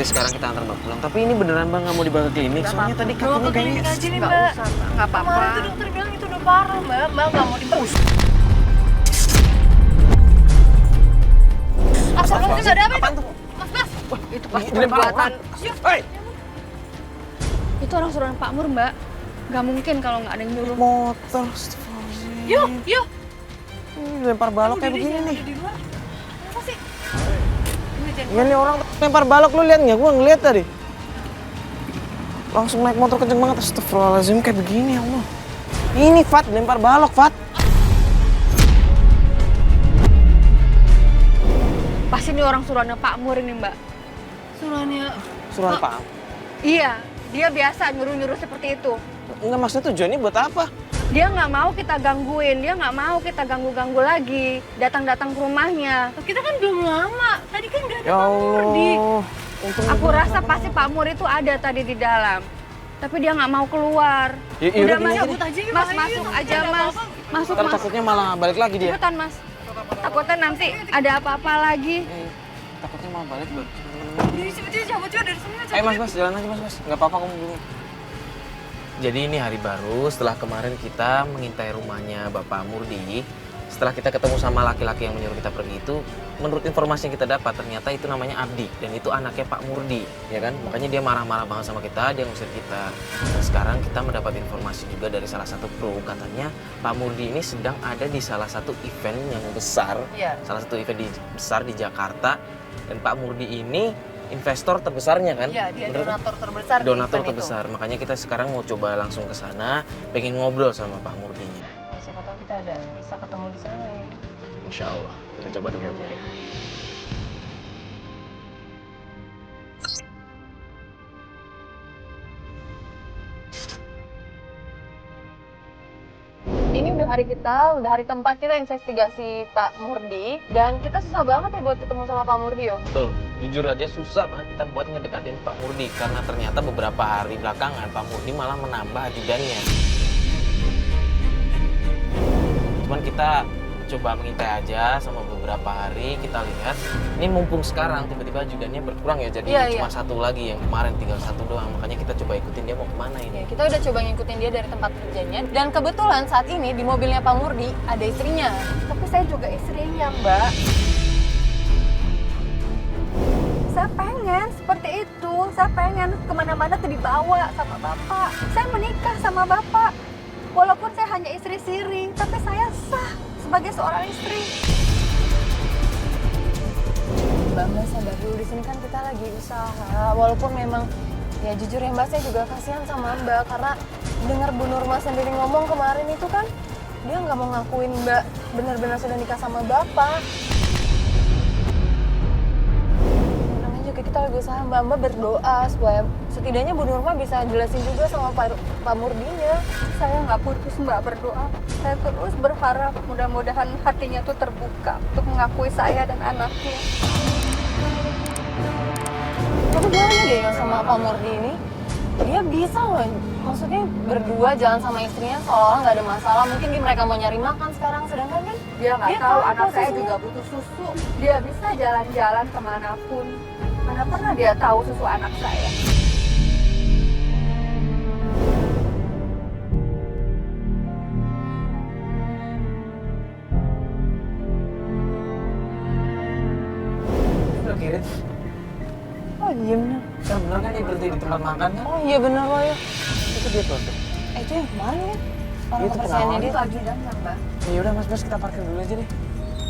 deh sekarang kita antar Mbak pulang. Tapi ini beneran Mbak nggak mau dibawa ke klinik? Soalnya tadi kakinya kayaknya... aja nih, Mbak. Nggak apa-apa. Kemarin tuh dokter bilang itu udah parah, Mbak. Mbak nggak mau dibawa. Astagfirullahaladzim, ada apa itu? Mas. Wah, itu pasti dilempar perbuatan. Hei! Itu orang suruhan Pak Mur, Mbak. Nggak mungkin kalau nggak ada yang nyuruh. Motor, astagfirullahaladzim. Yuk. Ini lempar balok kayak begini nih. Di luar. Apa sih? Iya nih orang lempar balok, lu lihat nggak? Gua ngeliat tadi. Langsung naik motor kenceng banget, astagfirullahaladzim kayak begini ya Allah. Ini Fat, lempar balok Fat. Pasti ini orang suruhannya Pak Mur ini, Mbak. Suruhan Pak. Iya, dia biasa nyuruh-nyuruh seperti itu. Enggak, maksudnya tujuannya buat apa? Dia nggak mau kita gangguin, dia nggak mau kita ganggu-ganggu lagi. Datang-datang ke rumahnya. Kita kan belum lama. Tadi kan udah ada Ya Pak Murdi. Allah. Untung Aku rasa pasti Pak Mur itu ada tadi di dalam. Tapi dia nggak mau keluar. Yaudah, Mas, gini aja Cabut aja yuk, Mas ayo, masuk nanti aja, ada Mas. apa-apa. Masuk, ntar Mas. takutnya malah balik lagi dia. Cepetan, Mas. Takutnya nanti ada apa-apa lagi. Takutnya malah balik buat. Jadi sebetulnya cabut juga dari sini. Ayo mas, jalan aja mas. Nggak apa-apa kamu dulu. Jadi ini hari baru setelah kemarin kita mengintai rumahnya Bapak Murdi. Setelah kita ketemu sama laki-laki yang menyuruh kita pergi itu, menurut informasi yang kita dapat ternyata itu namanya Abdi dan itu anaknya Pak Murdi, ya kan? Makanya dia marah-marah banget sama kita, dia ngusir kita. Dan sekarang kita mendapat informasi juga dari salah satu kru, katanya Pak Murdi ini sedang ada di salah satu event yang besar, Iya. salah satu event besar di Jakarta. Dan Pak Murdi ini investor terbesarnya kan? Iya, dia Bener kan? donatur terbesar di Donatur event terbesar. Makanya kita sekarang mau coba langsung ke sana, pengen ngobrol sama Pak Murdinya. Itu. Siapa tahu kita bisa ketemu di sana ya. Insya Allah. Kita coba dulu. Ini udah hari keempat kita investigasi Pak Murdi dan kita susah banget ya buat ketemu sama Pak Murdi yo. Betul. Jujur aja susah banget kita buat ngedekatin Pak Murdi karena ternyata beberapa hari belakangan Pak Murdi malah menambah ajudannya. Cuman kita coba mengintai aja sama beberapa hari, kita lihat ini mumpung sekarang tiba-tiba ajudannya berkurang ya, jadi Iya, cuma satu lagi yang kemarin tinggal satu doang. Makanya kita coba ikutin dia mau kemana ini. Ya, kita udah coba ngikutin dia dari tempat kerjanya dan kebetulan saat ini di mobilnya Pak Murdi ada istrinya. Tapi saya juga istrinya, Mbak. Saya pengen seperti itu. Saya pengen kemana-mana tuh dibawa sama Bapak. Saya menikah sama Bapak. Walaupun saya hanya istri siri, tapi saya sah sebagai seorang istri. Mbak sabar dulu, di sini kan kita lagi usaha. Walaupun memang ya jujur ya Mbak, saya juga kasihan sama Mbak karena dengar Bu Nurma sendiri ngomong kemarin itu kan dia nggak mau ngakuin Mbak benar-benar sudah nikah sama Bapak. Namanya juga kita lagi usaha, Mbak berdoa supaya setidaknya Bu Nurma bisa jelasin juga sama Pak Murdinya. Saya nggak putus, Mbak, berdoa. Saya terus berharap mudah-mudahan hatinya tuh terbuka untuk mengakui saya dan anaknya. Aku bilang deh ya sama Pak Murdi ini, dia bisa loh, maksudnya berdua jalan sama istrinya seolah-olah nggak ada masalah. Mungkin mereka mau nyari makan sekarang, sedangkan kan Dia nggak tahu anak saya posisinya. juga butuh susu. Dia bisa jalan-jalan kemanapun. Mana pernah dia tahu susu anak saya. Udah kirim. Oh iya bener. Saya bener kan dia berhenti di tempat makan kan? Oh iya bener loh ya. Itu dia tuh. Itu yang kemarin ya? Orang Itu kepercayaannya kenalan. dia. Itu ajudannya, Mbak. Ya udah mas, kita parkir dulu aja deh.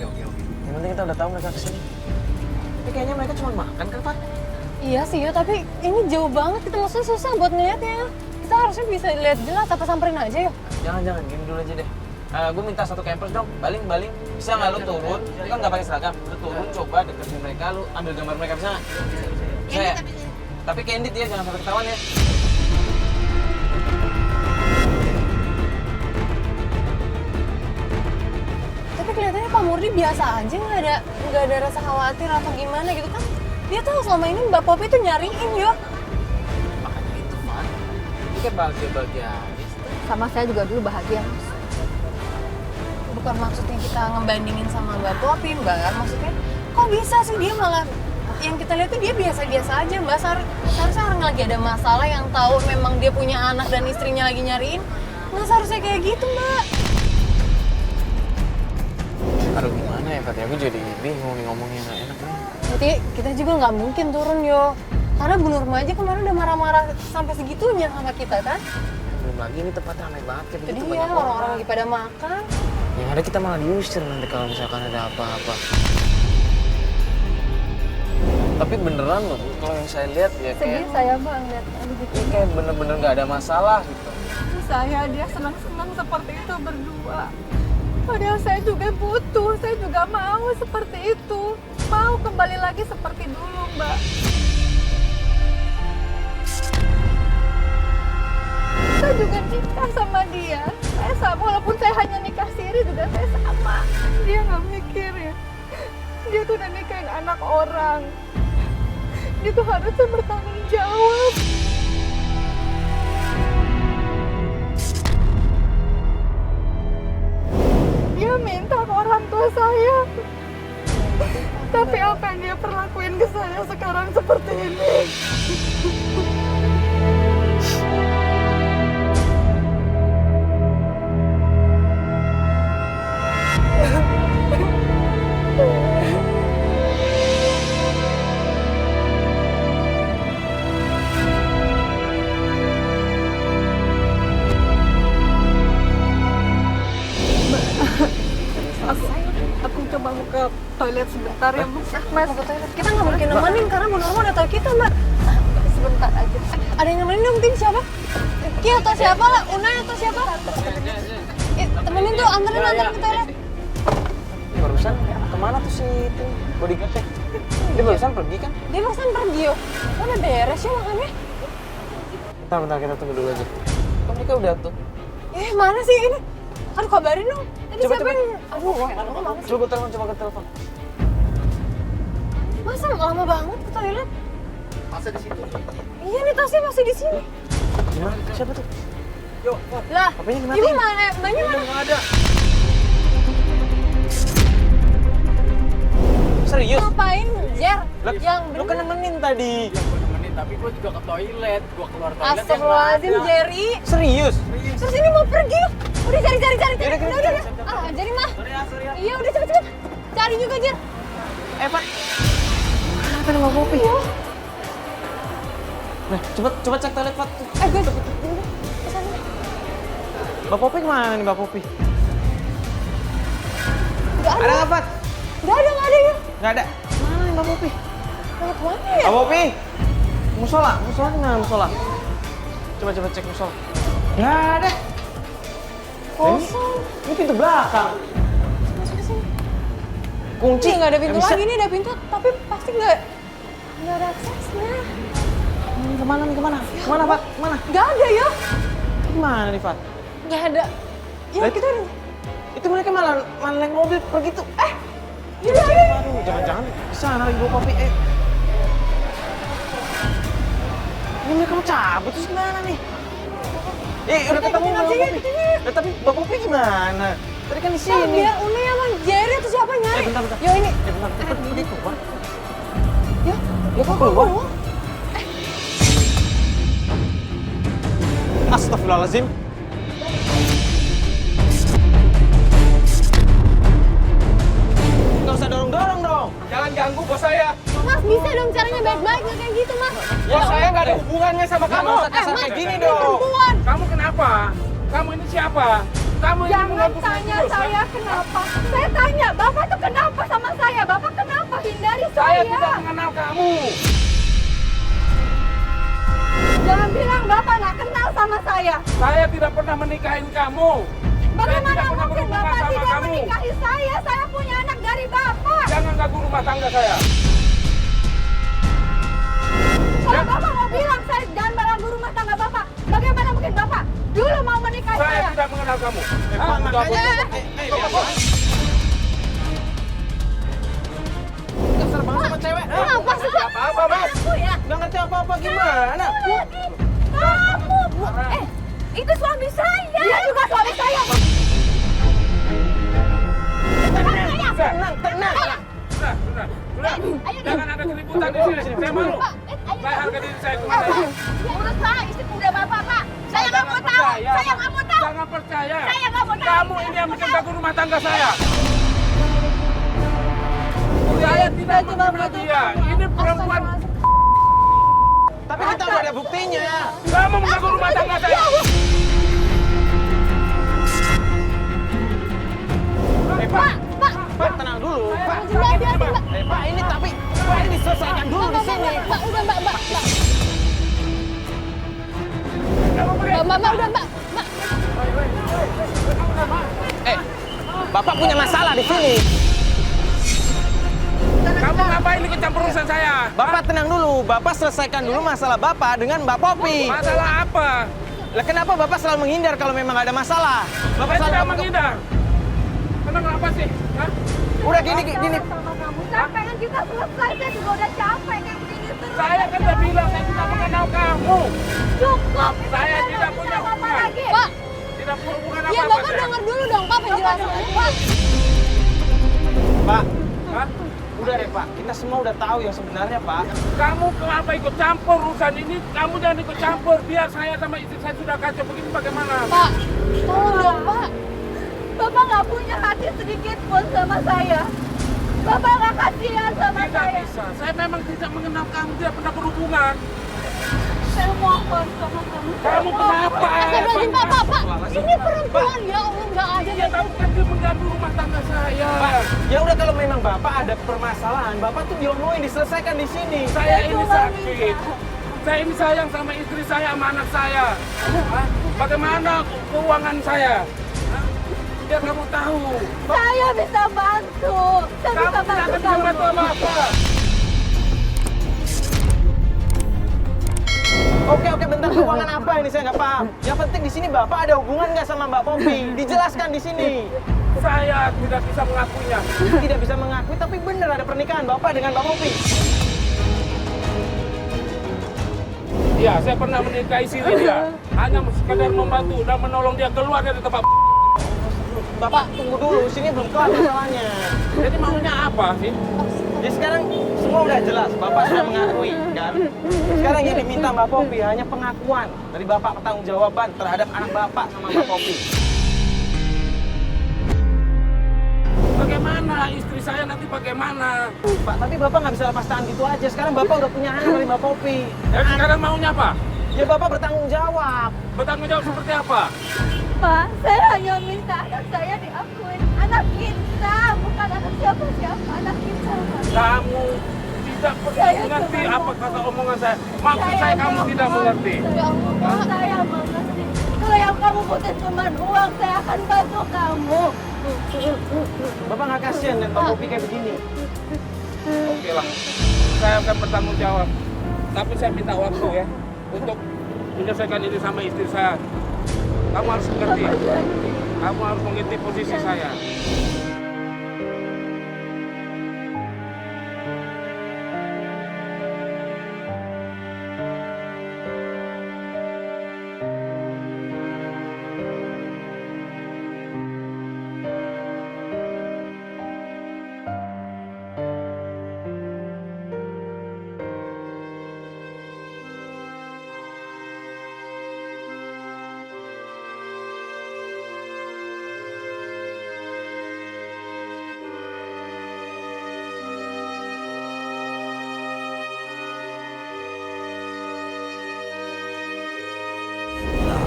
Oke. Yang penting kita udah tahu mereka kesini. Tapi kayaknya mereka cuma makan kan, Pak? Iya sih yo, tapi ini jauh banget, kita maksudnya susah buat ngeliatnya. Kita harusnya bisa lihat jelas, apa samperin aja yuk. Jangan, gini dulu aja deh. Gue minta satu campers dong, baling. Bisa nggak lu turun? Lu kan nggak pakai seragam. Lu turun, coba deketin mereka, lu ambil gambar mereka, bisa nggak? Bisa ya? Tapi candid ya, jangan sampai ketahuan ya. Tapi kelihatannya Pak Murdi biasa aja, nggak ada rasa khawatir atau gimana gitu kan. Dia tahu selama ini Mbak Popi tuh nyariin yo. Makanya itu, Pak. Itu kan bahagia aja. Sama saya juga dulu bahagia, Mas. Bukan maksudnya kita ngebandingin sama Mbak Popi, Mbak. Maksudnya kok bisa sih dia malah yang kita lihat tuh dia biasa-biasa aja Mbak. Seharusnya orang lagi ada masalah yang tahu memang dia punya anak dan istrinya lagi nyariin, nggak seharusnya kayak gitu Mbak. Aduh gimana ya Fat, aku jadi bingung nih ngomongnya nggak enak nih. Berarti kita juga nggak mungkin turun yo, karena Bu Nurma aja kemarin udah marah-marah sampai segitunya sama kita kan. Belum lagi ini tempatnya ramai banget kayak Jadi begitu, ya banyak orang-orang lagi pada makan. Yang ada kita malah diusir nanti kalau misalkan ada apa-apa. Tapi beneran loh, kalau yang saya lihat ya Sedih kayak saya banget. Aduh, gitu. ya kayak bener-bener nggak ada masalah gitu. Dia senang-senang seperti itu berdua. Padahal saya juga butuh, saya juga mau seperti itu. Mau kembali lagi seperti dulu, Mbak. Saya juga nikah sama dia. Saya sama, walaupun saya hanya nikah siri juga saya sama. Dia nggak mikir ya. Dia tuh udah nikahin anak orang. Dia tuh harusnya bertanggung jawab. Dia minta ke orang tua saya. Tapi apa yang dia perlakuin ke saya sekarang seperti ini? Aku coba buka toilet sebentar ya, Mas. Mau ke toilet. Kita nggak mungkin nemenin karena Bu Nurma udah tahu kita Mbak. Sebentar aja. Ada yang nemenin dong, tim siapa? Ki atau siapa lah? Unai atau siapa? Temenin tuh, anterin ke toilet. Barusan kemana tuh si itu bodyguardnya? Dia barusan pergi kan? Dia barusan pergi yo. Udah beres ya makannya. Bentar kita tunggu dulu aja. Kan mereka udah tuh. Mana sih ini? Aduh kabarin dong. Tadi Coba, siapa coba. yang... Aduh, mana sih? Coba ke telepon. Masa lama banget ke toilet? Masa di situ? Iya nih tasnya masih di sini. Gimana? Siapa tuh? Yuk, Lah, Apanya gimana? ibu mana? Mbaknya mana? nggak ada. Serius? Ngapain, Jer? Lah, Yang lu kan nemenin tadi. Gue nemenin, tapi gue juga ke toilet. Gue keluar toilet. Astagfirullahaladzim, Jerry. Serius? Terus ini mau pergi. Udah cari. Udah. Jerry mah. Sorry ya. Iya udah cepet. Cari juga, Jer. Pak. Kenapa nama Popi? Nah, coba cek toilet, Pak. Gue kesana. Mbak Popi kemana nih, Mbak Popi? Gak Ada ada. nggak, Pak? Gak ada ya. Nggak ada. Mana nih Mbak Popi? Mau kemana ya? Mbak Popi? Musola gimana musola? Coba cek musola. Nggak ada. Kosong. Ini pintu belakang. Masuk ke sini. Kunci. Nggak ada pintu Nggak bisa. lagi nih, ada pintu. Tapi pasti nggak ada aksesnya. Kemana nih, kemana? Kemana, Pak? Kemana? Gak ada ya. Kemana nih, Pak? Gak ada. Ya Lah, kita udah. Itu mereka malah naik mobil pergi tuh. Iya. Aduh, jangan-jangan di sana lagi bawa Popi. Ini mereka mau cabut terus gimana nih? Udah ketemu ikutin Mbak aja ya, Popi. ikutin aja. Lah, tapi Mbak Popi gimana? Tadi kan di Nah, sini. biar Unai sama Jerry atau siapa nyari. Bentar. Yo ini. Bentar, pergi keluar. Ya. Ya kok keluar? Astagfirullahaladzim. Nggak usah dorong-dorong dong. Jangan ganggu bos saya. Mas bisa dong caranya baik-baik nggak kayak gitu Mas. Bos saya nggak ada hubungannya sama kamu. Nggak usah kasar Mas, kayak gini ini dong. perempuan. Kamu kenapa? Kamu ini siapa? Kamu ini Jangan mengganggu tanya bos saya kenapa. Saya tanya, Bapak tuh kenapa sama saya? Bapak kenapa hindari Saya saya? tidak mengenal kamu. Jangan bilang Bapak nggak kenal sama saya. Saya tidak pernah menikahin kamu. Bagaimana tidak pernah mungkin berhubungan Bapak sama tidak kamu. menikahi saya? Saya punya anak dari Bapak. Jangan ganggu rumah tangga saya. Kalau Bapak mau bilang saya jangan mengganggu rumah tangga Bapak, bagaimana mungkin Bapak dulu mau menikahi Saya saya? tidak mengenal kamu. Kasar banget sama cewek. Kenapa sih? Apa-apa, Mas? Aku ya. Nggak ngerti apa-apa gimana? Kamu. Itu suami saya. Dia juga suami saya. Tenang. Sudah. Jangan ada keributan di sini. Saya malu. Saya harga diri saya kemana? Urus Pak, istri muda Bapak, Pak. Saya nggak mau tahu. Saya nggak mau tahu. Jangan percaya. Saya nggak mau tahu. Kamu ini yang bikin ganggu rumah tangga saya. Saya tidak mengenal dia. Ini perempuan. Tapi kita udah ada buktinya. Kamu mengganggu rumah tangga saya. Pak, tenang dulu. Pak, Pak, ini tapi Pak ini diselesaikan dulu di sini. Mbak, udah Mbak. Kamu pergi. Mbak, udah Mbak. Bapak punya masalah di sini. Kamu ngapain ikut campur urusan saya? Bapak tenang dulu. Bapak selesaikan dulu masalah Bapak dengan Mbak Popi. Masalah apa? Lah kenapa Bapak selalu menghindar kalau memang ada masalah? Bapak Saya tidak selalu menghindar. Kenapa sih? Hah? Udah gini. Sama kamu. Saya pengen kita selesai. Saya juga udah capek kayak begini terus. Saya kan udah bilang saya tidak mengenal kamu. Cukup. Saya tidak punya apa hubungan. lagi. Pak, Tidak punya hubungan ya apa-apa. Bapak denger dulu dong Pak penjelasan. Pak, Pak, Hah? udah deh Pak. Kita semua udah tahu yang sebenarnya Pak. Kamu kenapa ikut campur urusan ini? Kamu jangan ikut campur. Biar saya sama istri saya sudah kacau begini bagaimana? Pak, tolong dong Pak. Bapak nggak punya hati sedikit pun sama saya. Bapak nggak kasihan sama Tidak saya. bisa. Saya memang tidak mengenal kamu. Tidak pernah berhubungan. Saya mohon sama kamu. Kamu kenapa? Astagfirullahaladzim Pak. Ini perempuan ya Allah nggak ada. Dia tahu kan dia mengganggu rumah tangga saya. Ya udah kalau memang Bapak ada permasalahan, Bapak tuh diomongin diselesaikan di sini. Saya ini sakit. Saya ini sayang sama istri saya, sama anak saya. Hah? Bagaimana keuangan saya? Hah? Biar kamu tahu. Saya bisa bantu. Saya Kamu bisa tidak akan bantu bisa kamu. bantu apa-apa. Oke, bentar keuangan apa ini saya nggak paham. Yang penting di sini Bapak ada hubungan nggak sama Mbak Popi? Dijelaskan di sini. Saya tidak bisa mengakuinya. Tidak bisa mengakui, tapi benar ada pernikahan Bapak dengan Mbak Popi. Iya, saya pernah menikahi si Lydia. Hanya sekedar membantu dan menolong dia keluar dari tempat. Bapak tunggu dulu, sini belum kelar masalahnya. Jadi maunya apa sih? Jadi sekarang semua udah jelas, Bapak sudah mengakui, kan? Sekarang yang diminta Mbak Popi hanya pengakuan dari Bapak, pertanggungjawaban terhadap anak Bapak sama Mbak Popi. Bagaimana istri saya nanti bagaimana? Pak, tapi Bapak nggak bisa lepas tangan gitu aja. Sekarang Bapak udah punya anak dari Mbak Popi. Dan sekarang maunya apa? Ya Bapak bertanggung jawab. Bertanggung jawab seperti apa? Pak, saya hanya minta anak saya diakuin. Anak kita, bukan anak siapa-siapa. Anak kita, Pak. Kamu tidak pernah Saya mengerti cuma apa kata omongan saya. Maksud saya kamu tidak mengerti. Ya Allah Pak. Saya mengerti. Kalau yang kamu butuh cuma uang, saya akan bantu kamu. Bapak nggak kasihan lihat Mbak Popi kayak begini. Oke lah, saya akan bertanggung jawab. Tapi saya minta waktu ya untuk menyelesaikan ini sama istri saya. Kamu harus mengerti. Kamu harus mengerti posisi saya.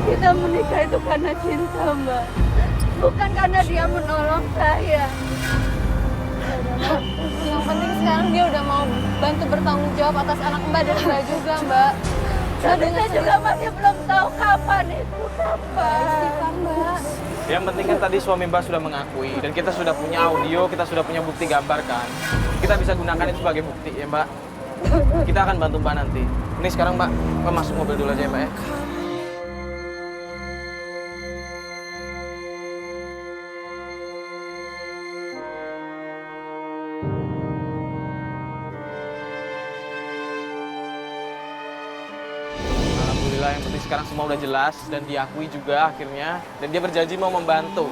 Kita menikah itu karena cinta, Mbak. Bukan karena dia menolong saya. Yang penting sekarang dia udah mau bantu bertanggung jawab atas anak Mbak dan Mbak juga Mbak. Tapi saya juga masih belum tahu kapan itu. Kapan? Istighfar Mbak. Yang penting kan tadi suami Mbak sudah mengakui dan kita sudah punya audio, kita sudah punya bukti gambar kan. Kita bisa gunakan itu sebagai bukti ya Mbak. Kita akan bantu Mbak nanti. Ini sekarang Mbak masuk mobil dulu aja ya Mbak ya. Alhamdulillah yang penting sekarang semua udah jelas dan diakui juga akhirnya dan dia berjanji mau membantu.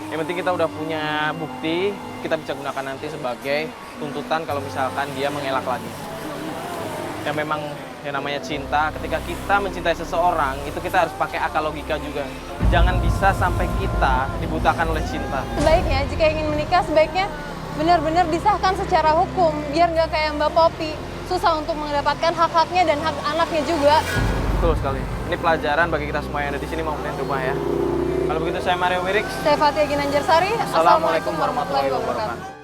Yang penting kita udah punya bukti kita bisa gunakan nanti sebagai tuntutan kalau misalkan dia mengelak lagi. Ya memang yang namanya cinta, ketika kita mencintai seseorang, itu kita harus pakai akal logika juga. Jangan bisa sampai kita dibutakan oleh cinta. Sebaiknya jika ingin menikah, sebaiknya benar-benar disahkan secara hukum, biar nggak kayak Mbak Popi, susah untuk mendapatkan hak-haknya dan hak anaknya juga. Betul sekali. Ini pelajaran bagi kita semua yang ada di sini maupun yang di rumah ya. Kalau begitu saya Mario Wirix. Saya Fathia Ginanjarsari. Assalamualaikum warahmatullahi wabarakatuh.